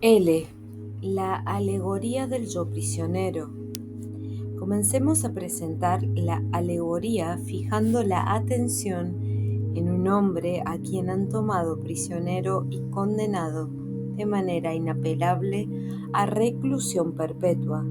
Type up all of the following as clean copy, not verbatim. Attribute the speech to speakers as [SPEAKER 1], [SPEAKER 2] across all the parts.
[SPEAKER 1] L. La alegoría del yo prisionero. Comencemos a presentar la alegoría fijando la atención en un hombre a quien han tomado prisionero y condenado de manera inapelable a reclusión perpetua.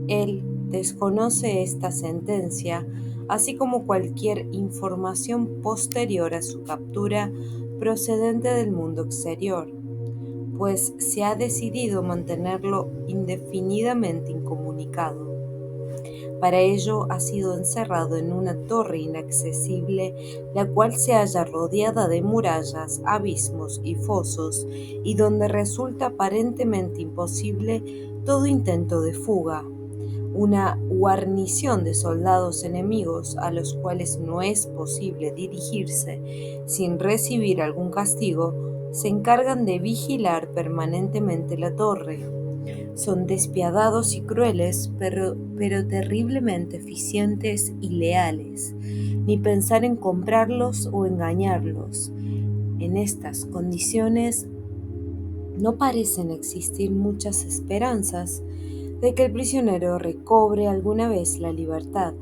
[SPEAKER 1] Él desconoce esta sentencia, así como cualquier información posterior a su captura procedente del mundo exterior, pues se ha decidido mantenerlo indefinidamente incomunicado. Para ello ha sido encerrado en una torre inaccesible, la cual se halla rodeada de murallas, abismos y fosos, y donde resulta aparentemente imposible todo intento de fuga. Una guarnición de soldados enemigos a los cuales no es posible dirigirse sin recibir algún castigo, se encargan de vigilar permanentemente la torre. Son despiadados y crueles, pero terriblemente eficientes y leales. Ni pensar en comprarlos o engañarlos. En estas condiciones no parecen existir muchas esperanzas de que el prisionero recobre alguna vez la libertad,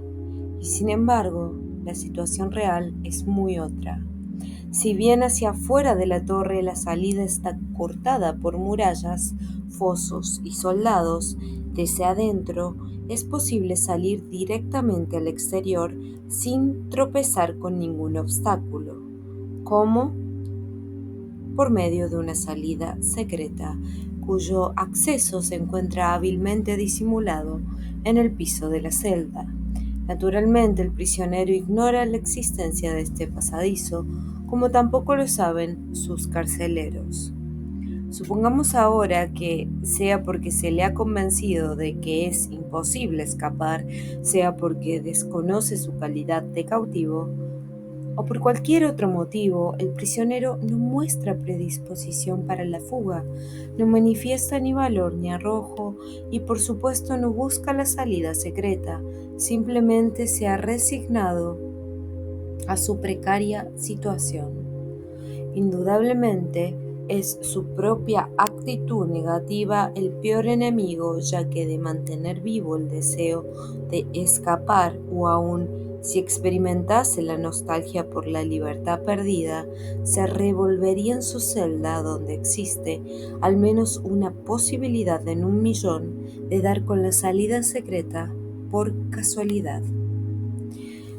[SPEAKER 1] y sin embargo, la situación real es muy otra. Si bien hacia afuera de la torre la salida está cortada por murallas, fosos y soldados, desde adentro es posible salir directamente al exterior sin tropezar con ningún obstáculo. ¿Cómo? Por medio de una salida secreta, cuyo acceso se encuentra hábilmente disimulado en el piso de la celda. Naturalmente, el prisionero ignora la existencia de este pasadizo, como tampoco lo saben sus carceleros. Supongamos ahora que, sea porque se le ha convencido de que es imposible escapar, sea porque desconoce su calidad de cautivo, o por cualquier otro motivo, el prisionero no muestra predisposición para la fuga, no manifiesta ni valor ni arrojo y por supuesto no busca la salida secreta, simplemente se ha resignado a su precaria situación. Indudablemente, es su propia actitud negativa el peor enemigo, ya que de mantener vivo el deseo de escapar o aún si experimentase la nostalgia por la libertad perdida, se revolvería en su celda donde existe al menos una posibilidad en 1.000.000 de dar con la salida secreta por casualidad.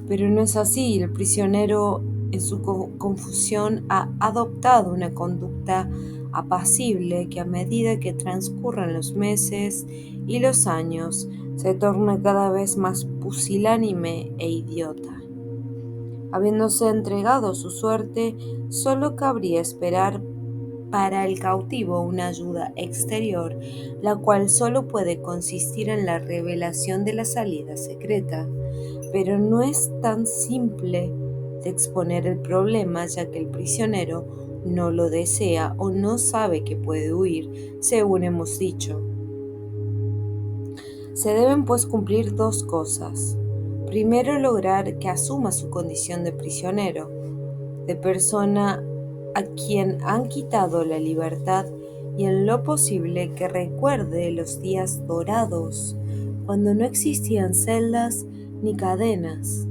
[SPEAKER 1] Pero no es así, el prisionero en su confusión ha adoptado una conducta apacible que a medida que transcurren los meses y los años se torna cada vez más pusilánime e idiota. Habiéndose entregado su suerte, solo cabría esperar para el cautivo una ayuda exterior, la cual solo puede consistir en la revelación de la salida secreta. Pero no es tan simple de exponer el problema, ya que el prisionero no lo desea o no sabe que puede huir, según hemos dicho. Se deben pues cumplir dos cosas. Primero, lograr que asuma su condición de prisionero, de persona a quien han quitado la libertad, y en lo posible que recuerde los días dorados, cuando no existían celdas ni cadenas.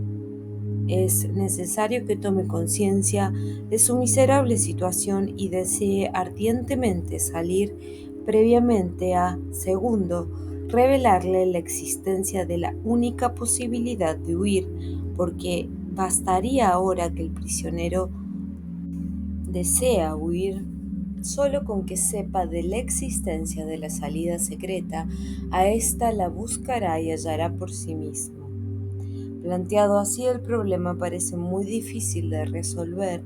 [SPEAKER 1] Es necesario que tome conciencia de su miserable situación y desee ardientemente salir previamente a, segundo, revelarle la existencia de la única posibilidad de huir, porque bastaría ahora que el prisionero desea huir, solo con que sepa de la existencia de la salida secreta, a ésta la buscará y hallará por sí mismo. Planteado así, el problema parece muy difícil de resolver.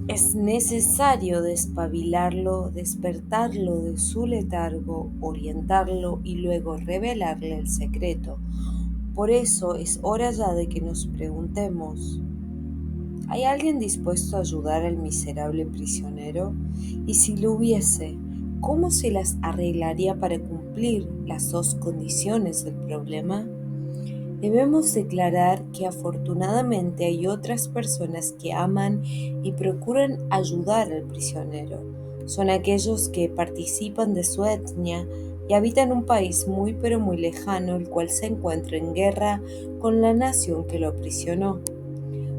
[SPEAKER 1] Es necesario despabilarlo, despertarlo de su letargo, orientarlo y luego revelarle el secreto. Por eso es hora ya de que nos preguntemos: ¿hay alguien dispuesto a ayudar al miserable prisionero? Y si lo hubiese, ¿cómo se las arreglaría para cumplir las dos condiciones del problema? Debemos declarar que afortunadamente hay otras personas que aman y procuran ayudar al prisionero. Son aquellos que participan de su etnia y habitan un país muy pero muy lejano, el cual se encuentra en guerra con la nación que lo aprisionó,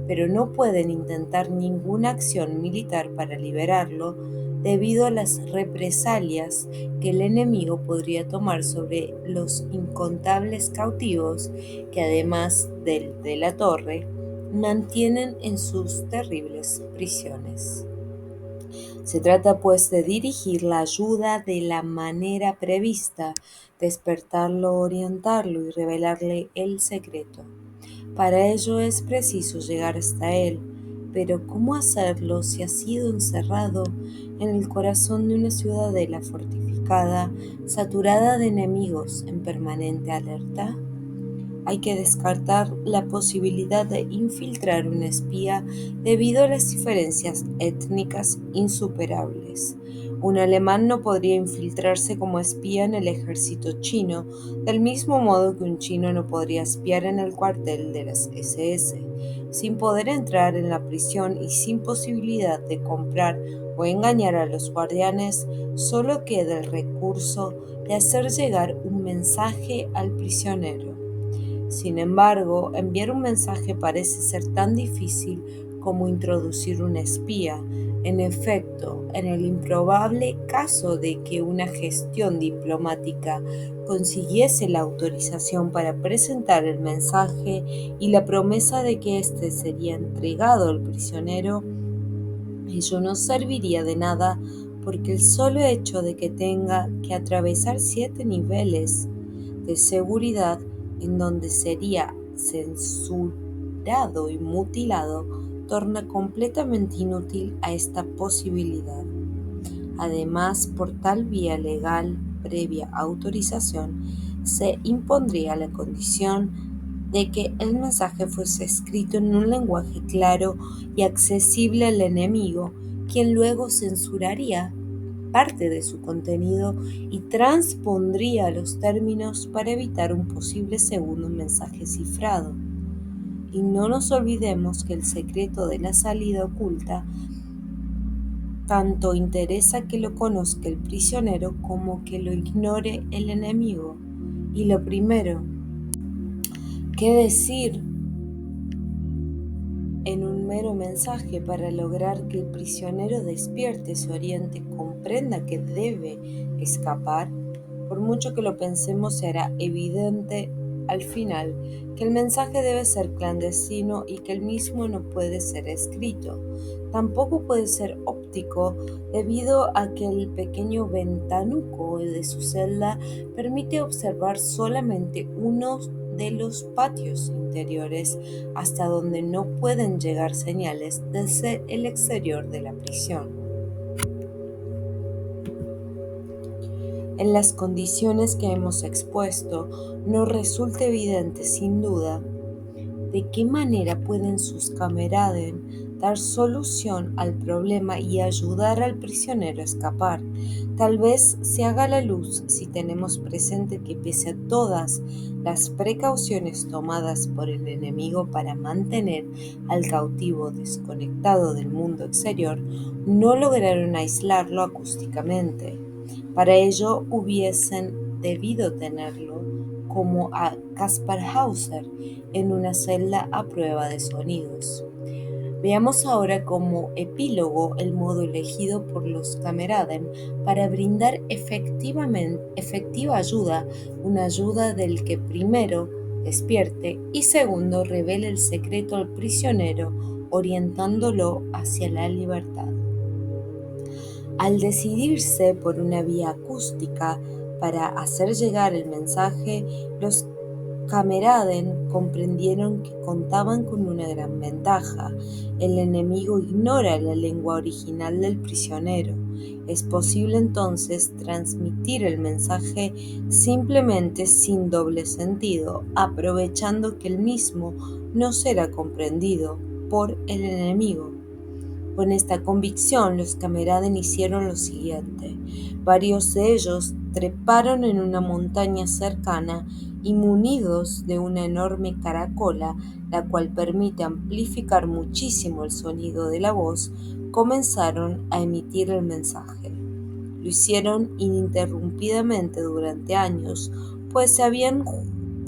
[SPEAKER 1] pero no pueden intentar ninguna acción militar para liberarlo debido a las represalias que el enemigo podría tomar sobre los incontables cautivos que, además del de la torre, mantienen en sus terribles prisiones. Se trata pues de dirigir la ayuda de la manera prevista, despertarlo, orientarlo y revelarle el secreto. Para ello es preciso llegar hasta él, pero ¿cómo hacerlo si ha sido encerrado en el corazón de una ciudadela fortificada, saturada de enemigos en permanente alerta? Hay que descartar la posibilidad de infiltrar un espía debido a las diferencias étnicas insuperables. Un alemán no podría infiltrarse como espía en el ejército chino, del mismo modo que un chino no podría espiar en el cuartel de las SS. Sin poder entrar en la prisión y sin posibilidad de comprar o engañar a los guardianes, solo queda el recurso de hacer llegar un mensaje al prisionero. Sin embargo, enviar un mensaje parece ser tan difícil como introducir un espía. En efecto, en el improbable caso de que una gestión diplomática consiguiese la autorización para presentar el mensaje y la promesa de que éste sería entregado al prisionero, ello no serviría de nada porque el solo hecho de que tenga que atravesar 7 niveles de seguridad en donde sería censurado y mutilado torna completamente inútil a esta posibilidad. Además, por tal vía legal previa autorización, se impondría la condición de que el mensaje fuese escrito en un lenguaje claro y accesible al enemigo, quien luego censuraría parte de su contenido y transpondría los términos para evitar un posible segundo mensaje cifrado. Y no nos olvidemos que el secreto de la salida oculta tanto interesa que lo conozca el prisionero como que lo ignore el enemigo. Y lo primero, ¿qué decir en un mero mensaje para lograr que el prisionero despierte, se oriente, comprenda que debe escapar? Por mucho que lo pensemos, se hará evidente al final que el mensaje debe ser clandestino y que el mismo no puede ser escrito. Tampoco puede ser óptico, debido a que el pequeño ventanuco de su celda permite observar solamente uno de los patios interiores, hasta donde no pueden llegar señales desde el exterior de la prisión. En las condiciones que hemos expuesto, nos resulta evidente sin duda de qué manera pueden sus cameraden dar solución al problema y ayudar al prisionero a escapar. Tal vez se haga la luz si tenemos presente que, pese a todas las precauciones tomadas por el enemigo para mantener al cautivo desconectado del mundo exterior, no lograron aislarlo acústicamente. Para ello hubiesen debido tenerlo como a Kaspar Hauser en una celda a prueba de sonidos. Veamos ahora como epílogo el modo elegido por los cameraden para brindar efectiva ayuda, una ayuda del que primero despierte y segundo revele el secreto al prisionero, orientándolo hacia la libertad. Al decidirse por una vía acústica para hacer llegar el mensaje, los cameraden comprendieron que contaban con una gran ventaja. El enemigo ignora la lengua original del prisionero. Es posible entonces transmitir el mensaje simplemente sin doble sentido, aprovechando que el mismo no será comprendido por el enemigo. Con esta convicción, los Cameraden hicieron lo siguiente. Varios de ellos treparon en una montaña cercana y munidos de una enorme caracola, la cual permite amplificar muchísimo el sonido de la voz, comenzaron a emitir el mensaje. Lo hicieron ininterrumpidamente durante años, pues se habían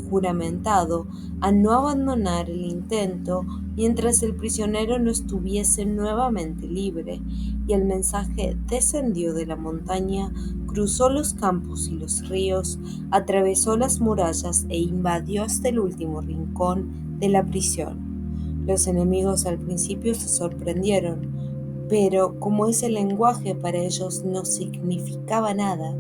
[SPEAKER 1] juramentado a no abandonar el intento mientras el prisionero no estuviese nuevamente libre, y el mensaje descendió de la montaña, cruzó los campos y los ríos, atravesó las murallas e invadió hasta el último rincón de la prisión. Los enemigos al principio se sorprendieron, pero como ese lenguaje para ellos no significaba nada,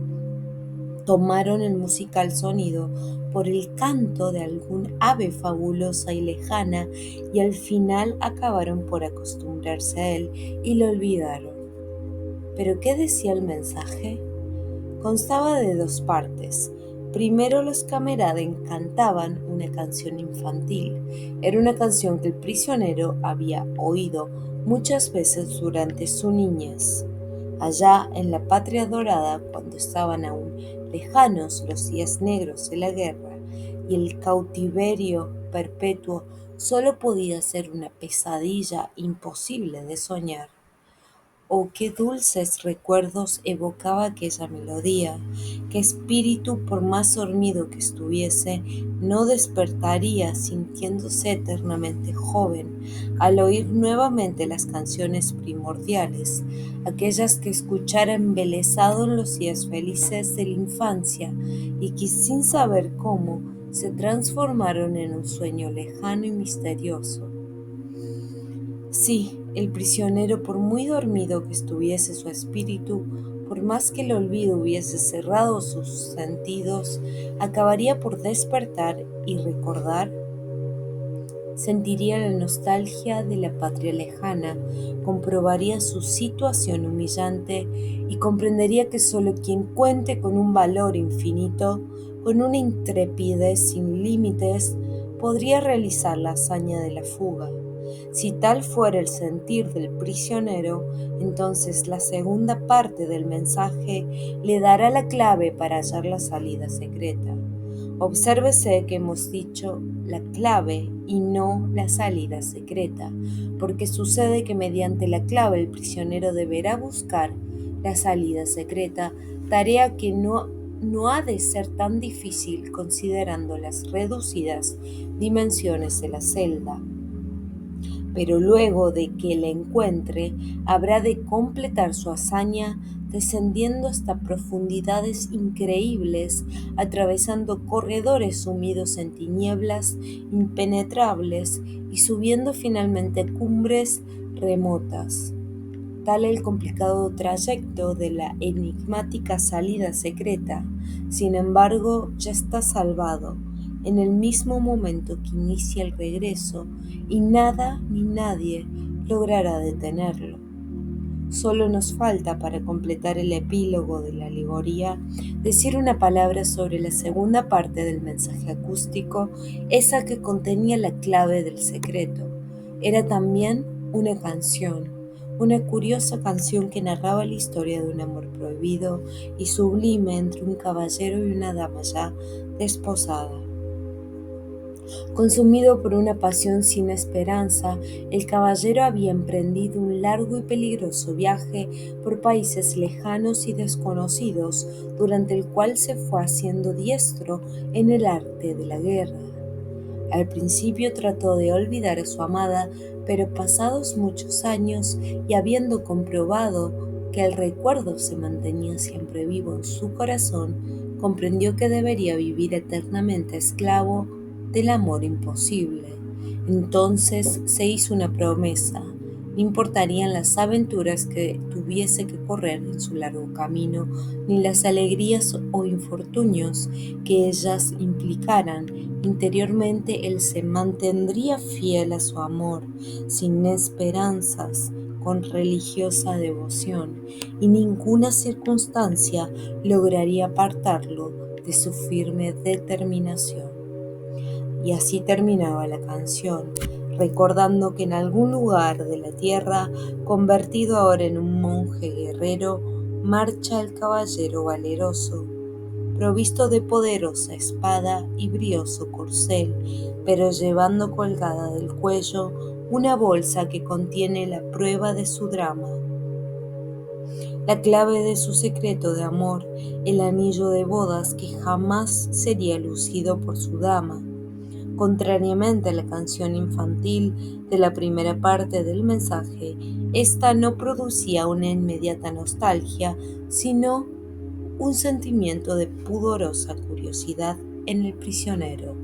[SPEAKER 1] tomaron el musical sonido por el canto de algún ave fabulosa y lejana, y al final acabaron por acostumbrarse a él y lo olvidaron. ¿Pero qué decía el mensaje? Constaba de dos partes. Primero, los Cameraden cantaban una canción infantil. Era una canción que el prisionero había oído muchas veces durante su niñez. Allá en la patria dorada, cuando estaban aún lejanos los días negros de la guerra y el cautiverio perpetuo solo podía ser una pesadilla imposible de soñar. Oh, qué dulces recuerdos evocaba aquella melodía, qué espíritu, por más dormido que estuviese, no despertaría sintiéndose eternamente joven al oír nuevamente las canciones primordiales, aquellas que escuchara embelesado en los días felices de la infancia y que sin saber cómo se transformaron en un sueño lejano y misterioso. Sí, el prisionero, por muy dormido que estuviese su espíritu, por más que el olvido hubiese cerrado sus sentidos, acabaría por despertar y recordar. Sentiría la nostalgia de la patria lejana, comprobaría su situación humillante y comprendería que solo quien cuente con un valor infinito, con una intrepidez sin límites, podría realizar la hazaña de la fuga. Si tal fuera el sentir del prisionero, entonces la segunda parte del mensaje le dará la clave para hallar la salida secreta. Obsérvese que hemos dicho la clave y no la salida secreta, porque sucede que mediante la clave el prisionero deberá buscar la salida secreta, tarea que no ha de ser tan difícil considerando las reducidas dimensiones de la celda. Pero luego de que la encuentre, habrá de completar su hazaña descendiendo hasta profundidades increíbles, atravesando corredores sumidos en tinieblas impenetrables y subiendo finalmente cumbres remotas. Tal el complicado trayecto de la enigmática salida secreta. Sin embargo, ya está salvado en el mismo momento que inicia el regreso, y nada ni nadie logrará detenerlo. Solo nos falta, para completar el epílogo de la alegoría, decir una palabra sobre la segunda parte del mensaje acústico, esa que contenía la clave del secreto. Era también una canción, una curiosa canción que narraba la historia de un amor prohibido y sublime entre un caballero y una dama ya desposada. Consumido por una pasión sin esperanza, el caballero había emprendido un largo y peligroso viaje por países lejanos y desconocidos, durante el cual se fue haciendo diestro en el arte de la guerra. Al principio trató de olvidar a su amada, pero pasados muchos años y habiendo comprobado que el recuerdo se mantenía siempre vivo en su corazón, comprendió que debería vivir eternamente esclavo del amor imposible. Entonces se hizo una promesa: no importarían las aventuras que tuviese que correr en su largo camino, ni las alegrías o infortunios que ellas implicaran. Interiormente él se mantendría fiel a su amor, sin esperanzas, con religiosa devoción, y ninguna circunstancia lograría apartarlo de su firme determinación. Y así terminaba la canción, recordando que en algún lugar de la tierra, convertido ahora en un monje guerrero, marcha el caballero valeroso, provisto de poderosa espada y brioso corcel, pero llevando colgada del cuello una bolsa que contiene la prueba de su drama, la clave de su secreto de amor, el anillo de bodas que jamás sería lucido por su dama. Contrariamente a la canción infantil de la primera parte del mensaje, esta no producía una inmediata nostalgia, sino un sentimiento de pudorosa curiosidad en el prisionero.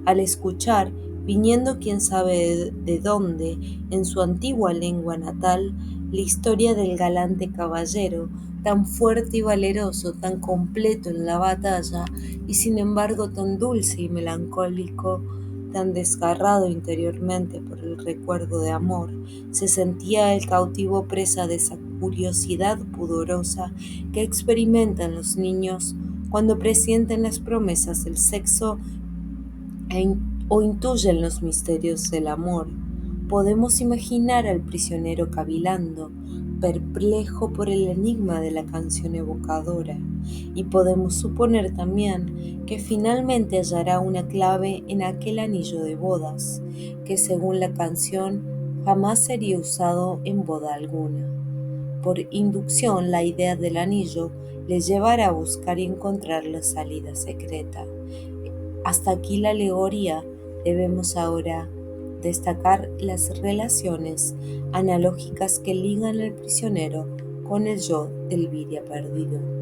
[SPEAKER 1] Al escuchar, viniendo quién sabe de dónde, en su antigua lengua natal, la historia del galante caballero, tan fuerte y valeroso, tan completo en la batalla, y sin embargo tan dulce y melancólico, tan desgarrado interiormente por el recuerdo de amor, se sentía el cautivo presa de esa curiosidad pudorosa que experimentan los niños cuando presienten las promesas del sexo o intuyen los misterios del amor. Podemos imaginar al prisionero cavilando, perplejo por el enigma de la canción evocadora, y podemos suponer también que finalmente hallará una clave en aquel anillo de bodas, que según la canción jamás sería usado en boda alguna. Por inducción, la idea del anillo le llevará a buscar y encontrar la salida secreta. Hasta aquí la alegoría. Debemos ahora destacar las relaciones analógicas que ligan al prisionero con el yo del Viria perdido.